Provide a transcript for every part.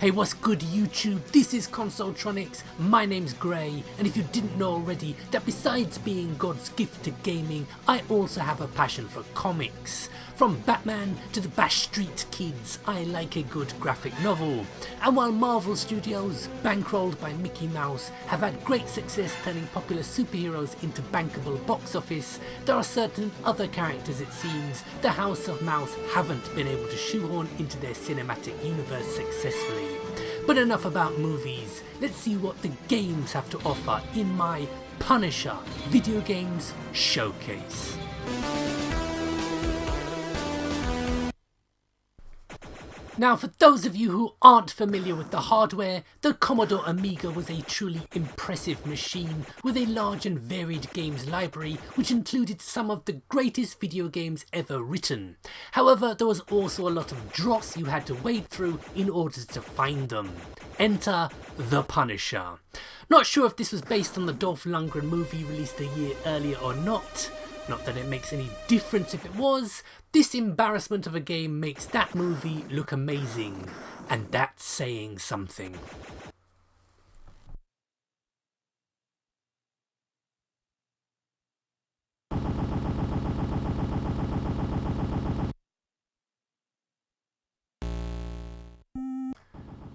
Hey, what's good YouTube? This is Consoletronix, my name's Gray, and if you didn't know already that besides being God's gift to gaming, I also have a passion for comics. From Batman to the Bash Street Kids, I like a good graphic novel. And while Marvel Studios, bankrolled by Mickey Mouse, have had great success turning popular superheroes into bankable box office, there are certain other characters it seems the House of Mouse haven't been able to shoehorn into their cinematic universe successfully. But enough about movies, let's see what the games have to offer in my Punisher Video Games Showcase. Now, for those of you who aren't familiar with the hardware, the Commodore Amiga was a truly impressive machine with a large and varied games library which included some of the greatest video games ever written. However, there was also a lot of dross you had to wade through in order to find them. Enter The Punisher. Not sure if this was based on the Dolph Lundgren movie released a year earlier or not. Not that it makes any difference if it was. This embarrassment of a game makes that movie look amazing, and that's saying something.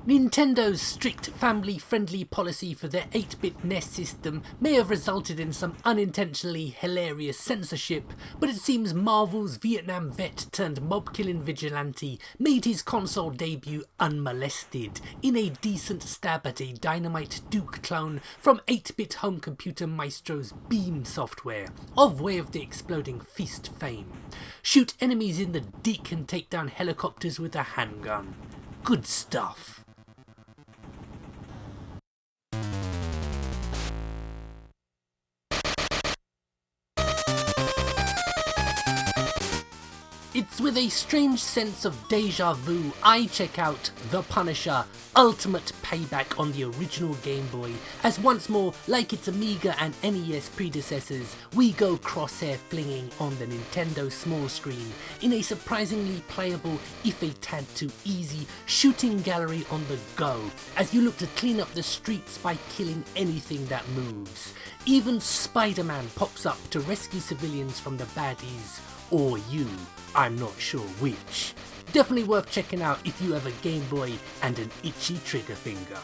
Nintendo's strict family-friendly policy for their 8-bit NES system may have resulted in some unintentionally hilarious censorship, but it seems Marvel's Vietnam vet turned mob-killing vigilante made his console debut unmolested in a decent stab at a Dynamite Duke clone from 8-bit home computer Maestro's Beam software, of Way of the Exploding Fist fame. Shoot enemies in the dick and take down helicopters with a handgun. Good stuff. It's with a strange sense of deja vu I check out The Punisher, ultimate payback on the original Game Boy, as once more, like its Amiga and NES predecessors, we go crosshair flinging on the Nintendo small screen in a surprisingly playable, if a tad too easy, shooting gallery on the go, as you look to clean up the streets by killing anything that moves. Even Spider-Man pops up to rescue civilians from the baddies. Or you, I'm not sure which. Definitely worth checking out if you have a Game Boy and an itchy trigger finger.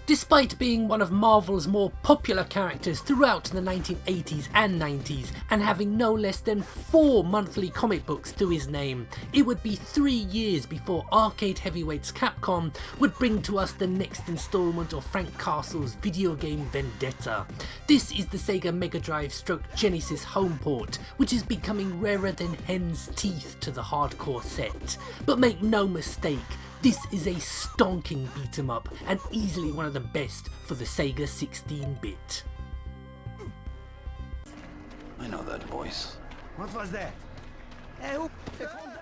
Despite being one of Marvel's more popular characters throughout the 1980s and 90s and having no less than 4 monthly comic books to his name, it would be 3 years before arcade heavyweights Capcom would bring to us the next installment of Frank Castle's video game Vendetta. This is the Sega Mega Drive / Genesis home port, which is becoming rarer than hen's teeth to the hardcore set. But make no mistake, this is a stonking beat 'em up and easily one of the best for the Sega 16-bit. I know that voice. What was that?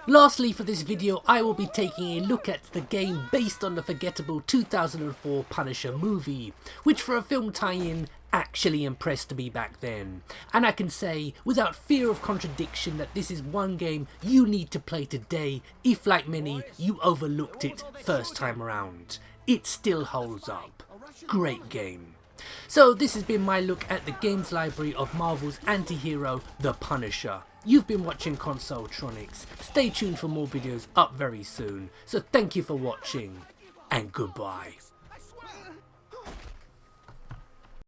Lastly, for this video, I will be taking a look at the game based on the forgettable 2004 Punisher movie, which for a film tie-in actually impressed me back then. And I can say, without fear of contradiction, that this is one game you need to play today if, like many, you overlooked it first time around. It still holds up. Great game. So this has been my look at the games library of Marvel's anti-hero, The Punisher. You've been watching Consoletronix. Stay tuned for more videos up very soon. So thank you for watching, and goodbye.